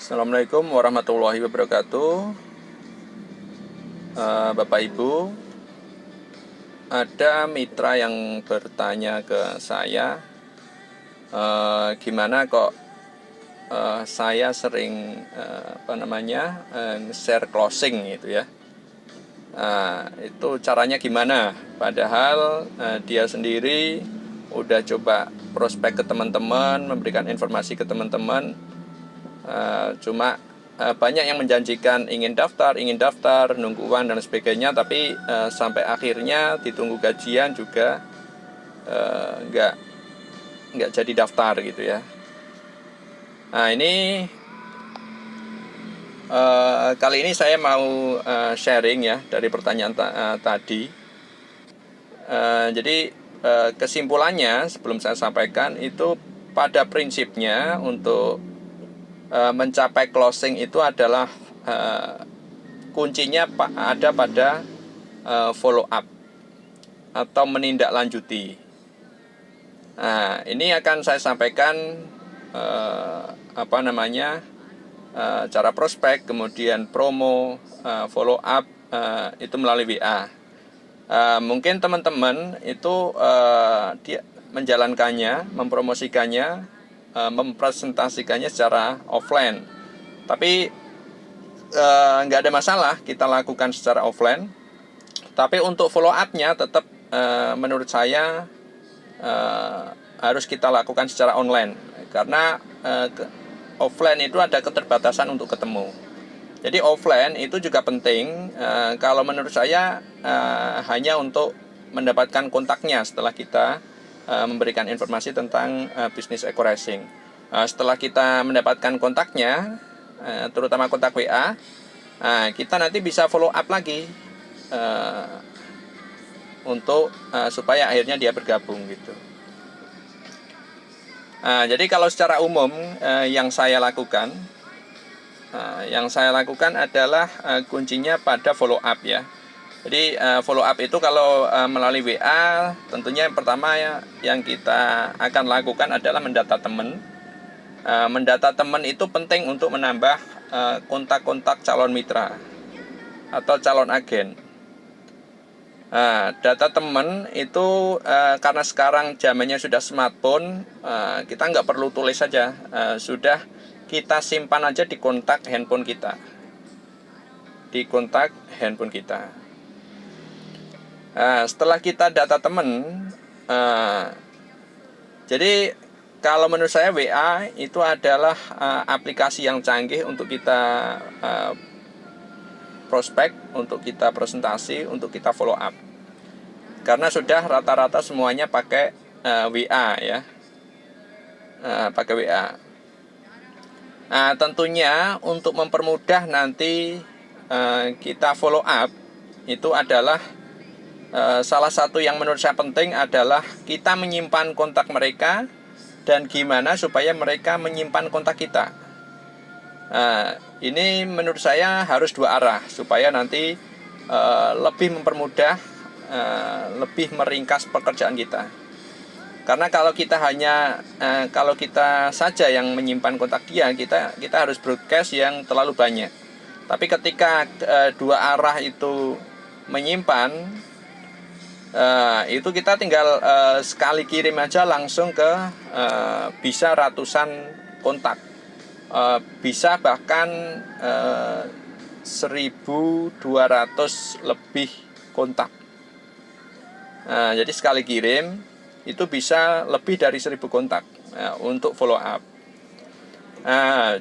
Assalamualaikum warahmatullahi wabarakatuh. Bapak Ibu, ada mitra yang bertanya ke saya, gimana kok saya sering share closing gitu ya. Itu caranya gimana? Padahal dia sendiri udah coba prospek ke teman-teman, memberikan informasi ke teman-teman, cuma banyak yang menjanjikan ingin daftar, nunggu uang dan sebagainya, tapi sampai akhirnya ditunggu gajian juga nggak jadi daftar gitu ya. Nah ini kali ini saya mau sharing ya dari pertanyaan tadi. Jadi kesimpulannya sebelum saya sampaikan itu, pada prinsipnya untuk mencapai closing itu adalah kuncinya ada pada follow up atau menindaklanjuti. Nah, ini akan saya sampaikan cara prospek, kemudian promo, follow up itu melalui WA. Mungkin teman-teman itu dia menjalankannya, mempromosikannya, mempresentasikannya secara offline. Tapi nggak ada masalah kita lakukan secara offline. Tapi untuk follow up-nya tetap menurut saya harus kita lakukan secara online, karena offline itu ada keterbatasan untuk ketemu. Jadi offline itu juga penting, kalau menurut saya hanya untuk mendapatkan kontaknya setelah kita memberikan informasi tentang bisnis eco-racing. Setelah kita mendapatkan kontaknya, terutama kontak WA, kita nanti bisa follow up lagi untuk supaya akhirnya dia bergabung gitu. Jadi kalau secara umum yang saya lakukan adalah kuncinya pada follow up ya. Jadi follow up itu kalau melalui WA, tentunya yang pertama yang kita akan lakukan adalah mendata teman. Mendata teman itu penting untuk menambah kontak-kontak calon mitra atau calon agen. Data teman itu karena sekarang zamannya sudah smartphone, kita nggak perlu tulis saja, sudah kita simpan aja di kontak handphone kita. Setelah kita data teman, jadi kalau menurut saya WA itu adalah aplikasi yang canggih untuk kita prospek, untuk kita presentasi, untuk kita follow up. Karena sudah rata-rata semuanya pakai WA ya, pakai WA. Tentunya untuk mempermudah nanti kita follow up, itu adalah salah satu yang menurut saya penting adalah kita menyimpan kontak mereka, dan gimana supaya mereka menyimpan kontak kita. Ini menurut saya harus dua arah, supaya nanti lebih mempermudah, lebih meringkas pekerjaan kita. Karena kalau kita saja yang menyimpan kontak dia, kita harus broadcast yang terlalu banyak. Tapi ketika dua arah itu menyimpan, itu kita tinggal sekali kirim aja langsung ke bisa ratusan kontak, bisa bahkan 1.200 lebih kontak. Jadi sekali kirim itu bisa lebih dari 1.000 kontak untuk follow up.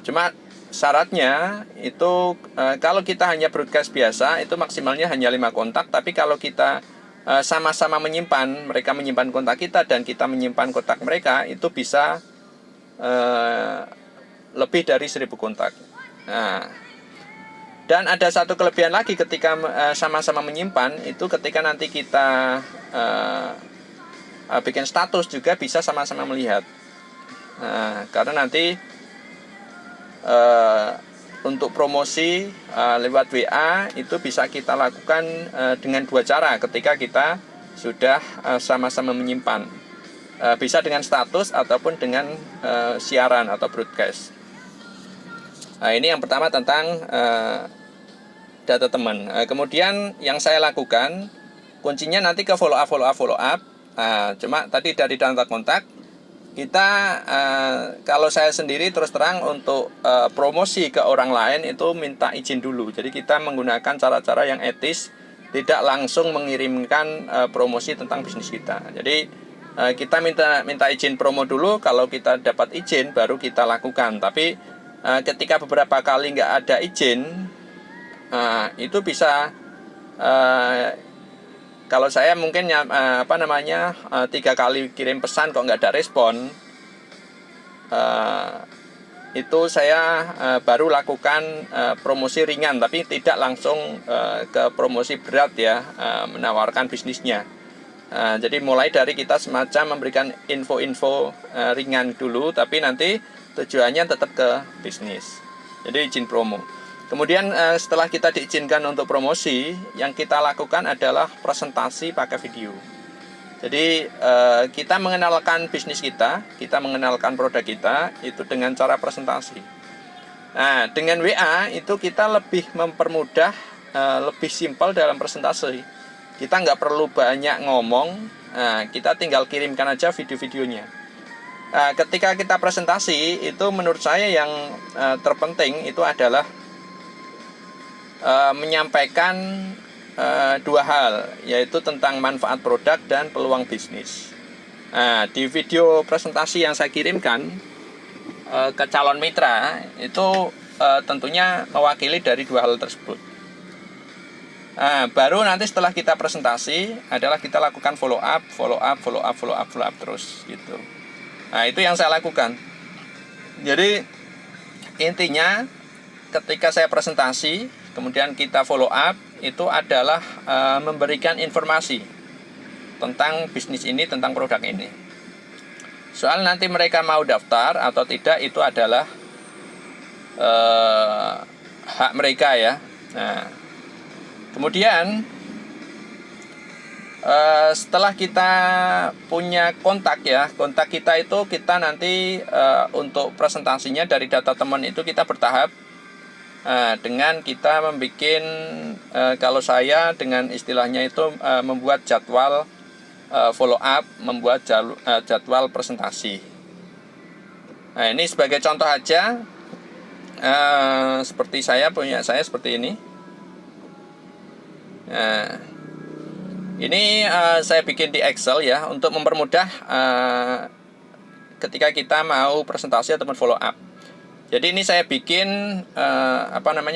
Cuma syaratnya itu kalau kita hanya broadcast biasa itu maksimalnya hanya 5 kontak. Tapi kalau kita sama-sama menyimpan, mereka menyimpan kontak kita dan kita menyimpan kontak mereka, itu bisa lebih dari 1.000 kontak. Dan ada satu kelebihan lagi ketika sama-sama menyimpan, itu ketika nanti kita bikin status juga bisa sama-sama melihat. Karena nanti untuk promosi lewat WA itu bisa kita lakukan dengan dua cara ketika kita sudah sama-sama menyimpan. Bisa dengan status ataupun dengan siaran atau broadcast. Nah, ini yang pertama tentang data teman. Kemudian yang saya lakukan, kuncinya nanti ke follow up. Cuma tadi dari data kontak, kita kalau saya sendiri terus terang untuk promosi ke orang lain itu minta izin dulu. Jadi kita menggunakan cara-cara yang etis, tidak langsung mengirimkan promosi tentang bisnis kita. Jadi kita minta izin promo dulu. Kalau kita dapat izin baru kita lakukan. Tapi ketika beberapa kali nggak ada izin, itu bisa kalau saya mungkin 3 kali kirim pesan kok nggak ada respon, itu saya baru lakukan promosi ringan, tapi tidak langsung ke promosi berat ya, menawarkan bisnisnya. Jadi mulai dari kita semacam memberikan info-info ringan dulu, tapi nanti tujuannya tetap ke bisnis. Jadi izin promo. Kemudian setelah kita diizinkan untuk promosi, yang kita lakukan adalah presentasi pakai video. Jadi kita mengenalkan bisnis kita mengenalkan produk kita itu dengan cara presentasi. Nah, dengan WA itu kita lebih mempermudah, lebih simpel dalam presentasi. Kita nggak perlu banyak ngomong, kita tinggal kirimkan aja video-videonya. Ketika kita presentasi, itu menurut saya yang terpenting itu adalah menyampaikan 2 hal, yaitu tentang manfaat produk dan peluang bisnis. Di video presentasi yang saya kirimkan ke calon mitra itu tentunya mewakili dari 2 hal tersebut. Baru nanti setelah kita presentasi adalah kita lakukan follow up terus gitu. Itu yang saya lakukan. Jadi intinya ketika saya presentasi kemudian kita follow up, itu adalah memberikan informasi tentang bisnis ini, tentang produk ini. Soal nanti mereka mau daftar atau tidak, itu adalah hak mereka ya. Nah, kemudian setelah kita punya kontak kita itu kita nanti untuk presentasinya dari data teman itu kita bertahap. Dengan kita membuat, kalau saya dengan istilahnya itu membuat jadwal follow up, membuat jadwal presentasi. Ini sebagai contoh aja, seperti saya seperti ini. Ini saya bikin di Excel ya, untuk mempermudah ketika kita mau presentasi ataupun follow up. Jadi ini saya bikin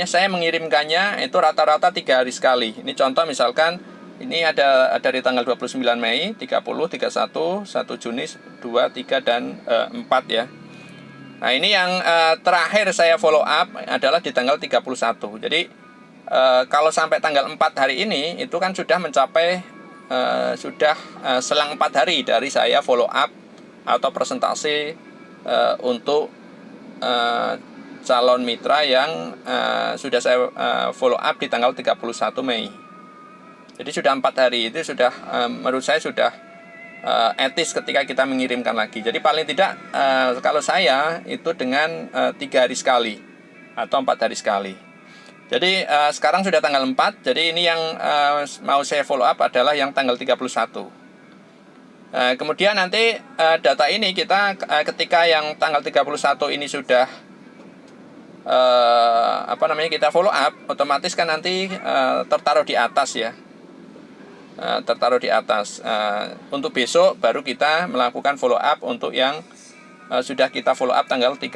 saya mengirimkannya itu rata-rata 3 hari sekali. Ini contoh misalkan ini ada dari tanggal 29 Mei, 30, 31, 1 Juni, 2, 3 dan 4 ya. Nah, ini yang terakhir saya follow up adalah di tanggal 31. Jadi kalau sampai tanggal 4 hari ini itu kan sudah mencapai selang 4 hari dari saya follow up atau presentasi untuk calon mitra yang sudah saya follow up di tanggal 31 Mei. Jadi sudah 4 hari, itu sudah menurut saya sudah etis ketika kita mengirimkan lagi. Jadi paling tidak kalau saya itu dengan 3 hari sekali atau 4 hari sekali. Jadi sekarang sudah tanggal 4, jadi ini yang mau saya follow up adalah yang tanggal 31. Kemudian nanti data ini kita ketika yang tanggal 31 ini sudah kita follow up, otomatis kan nanti tertaruh di atas ya, tertaruh di atas. Untuk besok baru kita melakukan follow up untuk yang sudah kita follow up tanggal 30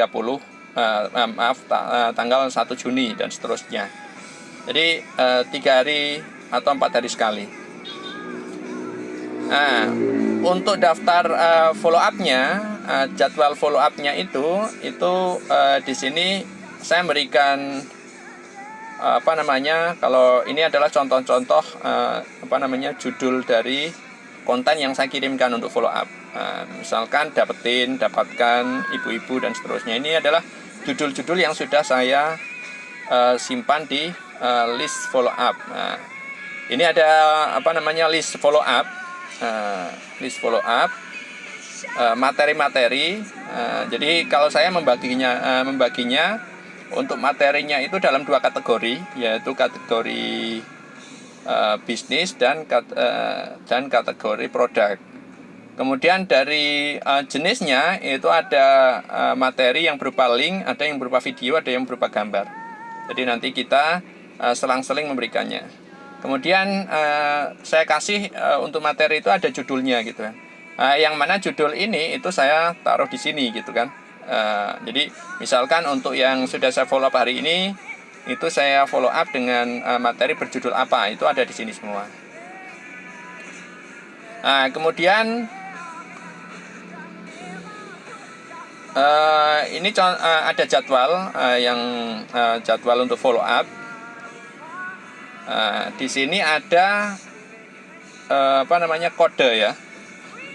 tanggal 1 Juni dan seterusnya. Jadi 3 hari atau 4 hari sekali. Untuk daftar follow up-nya, jadwal follow up-nya itu di sini saya berikan kalau ini adalah contoh-contoh judul dari konten yang saya kirimkan untuk follow up. Misalkan dapatkan ibu-ibu dan seterusnya. Ini adalah judul-judul yang sudah saya simpan di list follow up. Ini ada list follow up. Materi-materi. Jadi kalau saya membaginya untuk materinya itu dalam 2 kategori, yaitu kategori bisnis dan kategori produk. Kemudian dari jenisnya itu ada materi yang berupa link, ada yang berupa video, ada yang berupa gambar. Jadi nanti kita selang-seling memberikannya. Kemudian saya kasih untuk materi itu ada judulnya gitu kan. Yang mana judul ini itu saya taruh di sini gitu kan. Jadi misalkan untuk yang sudah saya follow up hari ini, itu saya follow up dengan materi berjudul apa, itu ada di sini semua. Kemudian ini ada jadwal jadwal untuk follow up. Di sini ada kode ya.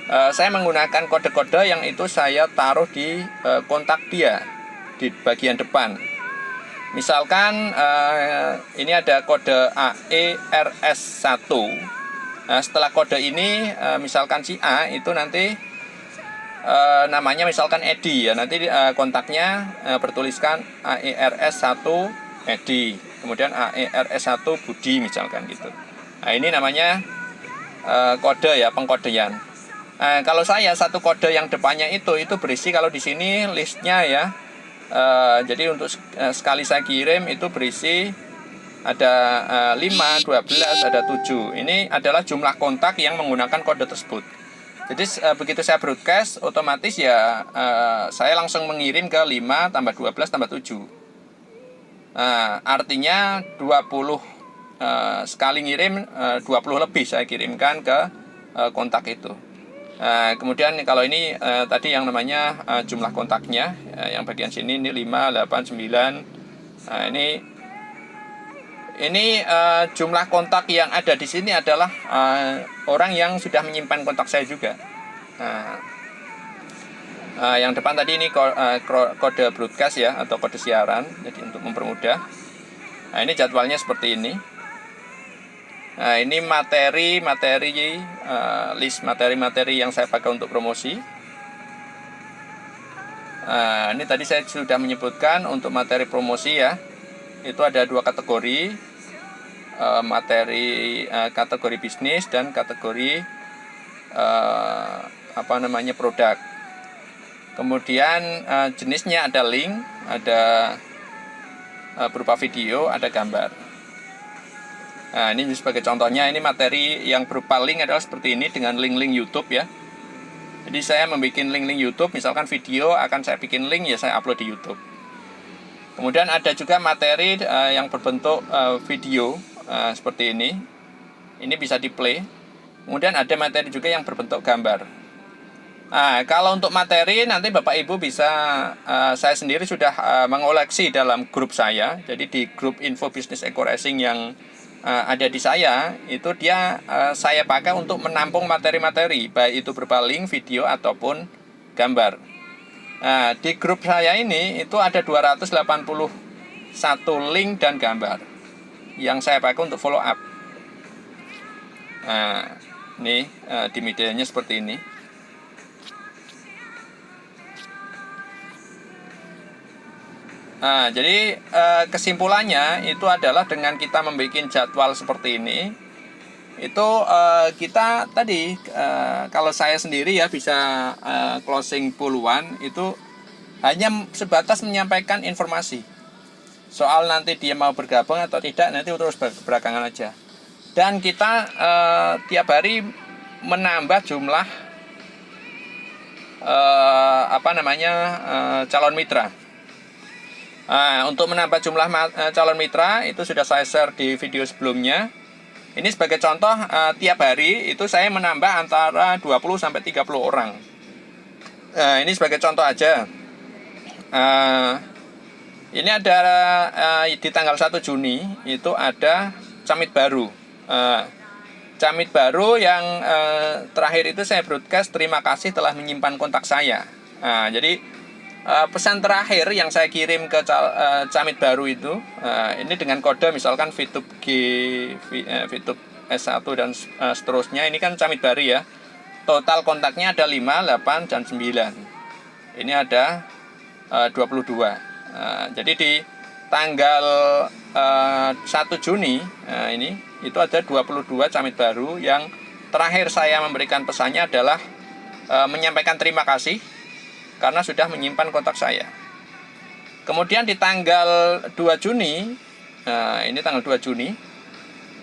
Saya menggunakan kode-kode yang itu saya taruh di kontak dia di bagian depan. Misalkan ini ada kode AERS1. Setelah kode ini misalkan si A itu nanti namanya misalkan Edi ya, nanti kontaknya bertuliskan AERS1 Edi, kemudian AERS1 Budi misalkan gitu. Nah, ini namanya kode ya, pengkodean. Kalau saya satu kode yang depannya itu berisi, kalau di sini listnya ya, jadi untuk sekali saya kirim itu berisi ada 5, 12, ada 7. Ini adalah jumlah kontak yang menggunakan kode tersebut. Jadi begitu saya broadcast, otomatis ya saya langsung mengirim ke 5 tambah 12 tambah 7. Artinya 20 sekali ngirim 20 lebih saya kirimkan ke kontak itu. Kemudian kalau ini tadi yang namanya jumlah kontaknya, yang bagian sini ini 5, 8, 9. Ini jumlah kontak yang ada di sini adalah orang yang sudah menyimpan kontak saya juga. Yang depan tadi ini kode broadcast ya, atau kode siaran, jadi untuk mempermudah. Ini jadwalnya seperti ini. Ini list materi-materi yang saya pakai untuk promosi. Ini tadi saya sudah menyebutkan untuk materi promosi ya. Itu ada 2 kategori, kategori bisnis dan kategori produk. Kemudian jenisnya ada link, ada berupa video, ada gambar. Ini sebagai contohnya, ini materi yang berupa link adalah seperti ini dengan link-link YouTube ya. Jadi saya membuat link-link YouTube, misalkan video akan saya bikin link ya, saya upload di YouTube. Kemudian ada juga materi yang berbentuk video seperti ini. Ini bisa di play. Kemudian ada materi juga yang berbentuk gambar. Kalau untuk materi nanti Bapak Ibu bisa, saya sendiri sudah mengoleksi dalam grup saya. Jadi di grup Info Bisnis Eko Racing yang ada di saya, itu saya pakai untuk menampung materi-materi, baik itu berupa link, video ataupun gambar. Di grup saya ini itu ada 281 link dan gambar yang saya pakai untuk follow up. Ini di medianya seperti ini. Jadi kesimpulannya itu adalah dengan kita membuat jadwal seperti ini, itu kita tadi kalau saya sendiri ya bisa closing puluhan, itu hanya sebatas menyampaikan informasi soal nanti dia mau bergabung atau tidak, nanti terus belakangan aja. Dan kita tiap hari menambah jumlah calon mitra. Untuk menambah jumlah calon mitra itu sudah saya share di video sebelumnya. Ini sebagai contoh, tiap hari itu saya menambah antara 20 sampai 30 orang. Ini sebagai contoh aja. Ini ada di tanggal 1 Juni itu ada camit baru. Camit baru yang terakhir itu saya broadcast, terima kasih telah menyimpan kontak saya. Jadi pesan terakhir yang saya kirim ke camit baru itu, ini dengan kode misalkan VTube VTube S1 dan seterusnya. Ini kan camit baru ya. Total kontaknya ada 5, 8, dan 9. Ini ada 22. Jadi di tanggal 1 Juni ini itu ada 22 camit baru yang terakhir saya memberikan pesannya adalah menyampaikan terima kasih karena sudah menyimpan kontak saya. Kemudian di tanggal 2 Juni, ini tanggal 2 Juni,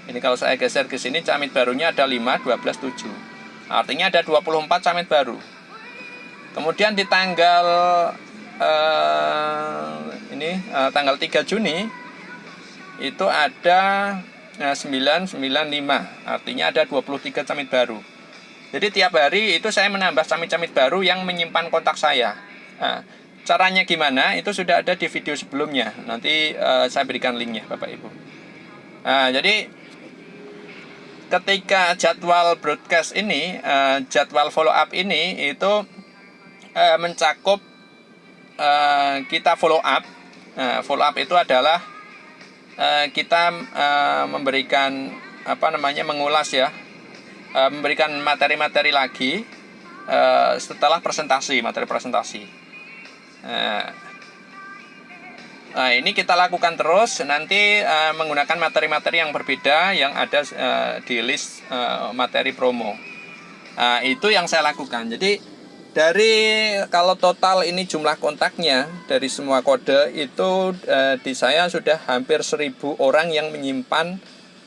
ini kalau saya geser ke sini camit barunya ada 5, 12, 7. Artinya ada 24 camit baru. Kemudian di tanggal tanggal 3 Juni itu ada 995, artinya ada 23 camit baru. Jadi tiap hari itu saya menambah camit-camit baru yang menyimpan kontak saya. Nah, caranya gimana? Itu sudah ada di video sebelumnya. Nanti saya berikan linknya Bapak Ibu. Nah, jadi ketika jadwal broadcast ini, jadwal follow up ini itu mencakup kita follow up. Follow up itu adalah kita memberikan mengulas ya, memberikan materi-materi lagi setelah materi presentasi. Nah, ini kita lakukan terus nanti menggunakan materi-materi yang berbeda yang ada di list materi promo. Nah, itu yang saya lakukan. Jadi dari kalau total ini jumlah kontaknya dari semua kode itu di saya sudah hampir 1.000 orang yang menyimpan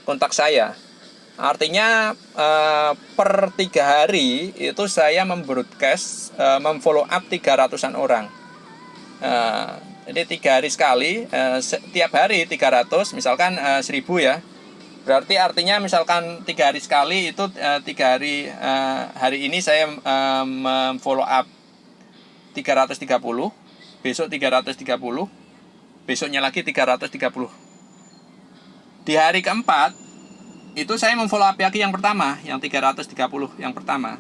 kontak saya. Artinya per 3 hari itu saya membroadcast, memfollow up 300-an orang. Jadi 3 hari sekali, setiap hari 300, misalkan 1.000 ya. Berarti artinya misalkan 3 hari sekali itu 3 hari, hari ini saya follow up 330, besok 330, besoknya lagi 330. Di hari keempat itu saya memfollow up lagi yang pertama, yang 330 yang pertama.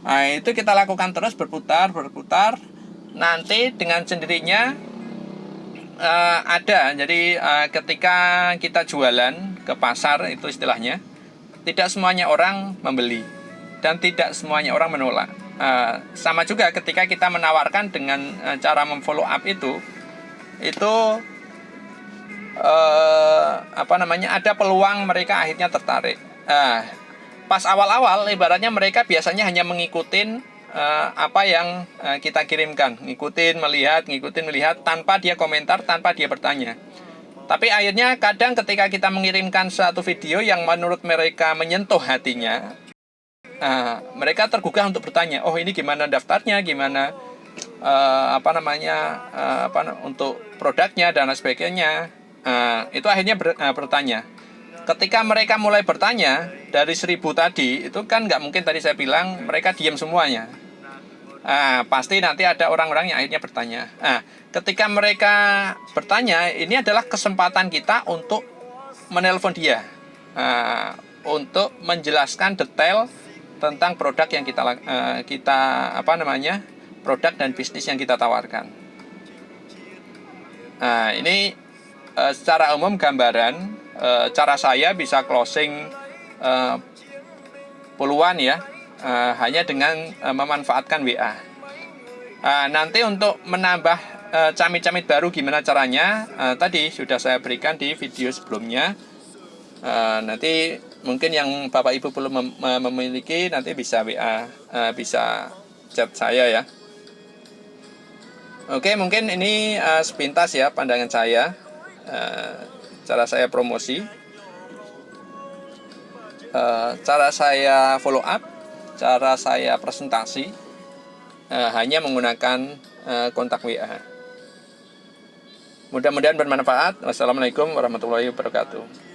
Nah, itu kita lakukan terus berputar. Nanti dengan sendirinya ada. Jadi ketika kita jualan ke pasar itu istilahnya, tidak semuanya orang membeli dan tidak semuanya orang menolak. Sama juga ketika kita menawarkan dengan cara memfollow up itu ada peluang mereka akhirnya tertarik. Pas awal-awal ibaratnya mereka biasanya hanya mengikuti apa yang kita kirimkan, ngikutin melihat tanpa dia komentar, tanpa dia bertanya. Tapi akhirnya kadang ketika kita mengirimkan suatu video yang menurut mereka menyentuh hatinya, mereka tergugah untuk bertanya, oh ini gimana daftarnya, gimana untuk produknya dan sebagainya. Itu akhirnya bertanya. Ketika mereka mulai bertanya dari 1.000 tadi, itu kan nggak mungkin tadi saya bilang mereka diam semuanya. Pasti nanti ada orang-orang yang akhirnya bertanya. Ketika mereka bertanya, ini adalah kesempatan kita untuk menelpon dia, untuk menjelaskan detail tentang produk yang produk dan bisnis yang kita tawarkan. Ini secara umum gambaran cara saya bisa closing puluhan ya. Hanya dengan memanfaatkan WA. Nanti untuk menambah camit-camit baru gimana caranya, tadi sudah saya berikan di video sebelumnya. Nanti mungkin yang Bapak Ibu belum memiliki, nanti bisa WA, bisa chat saya ya. Oke, mungkin ini sepintas ya pandangan saya, cara saya promosi, cara saya follow up, cara saya presentasi, hanya menggunakan kontak WA. Mudah-mudahan bermanfaat. Wassalamualaikum warahmatullahi wabarakatuh.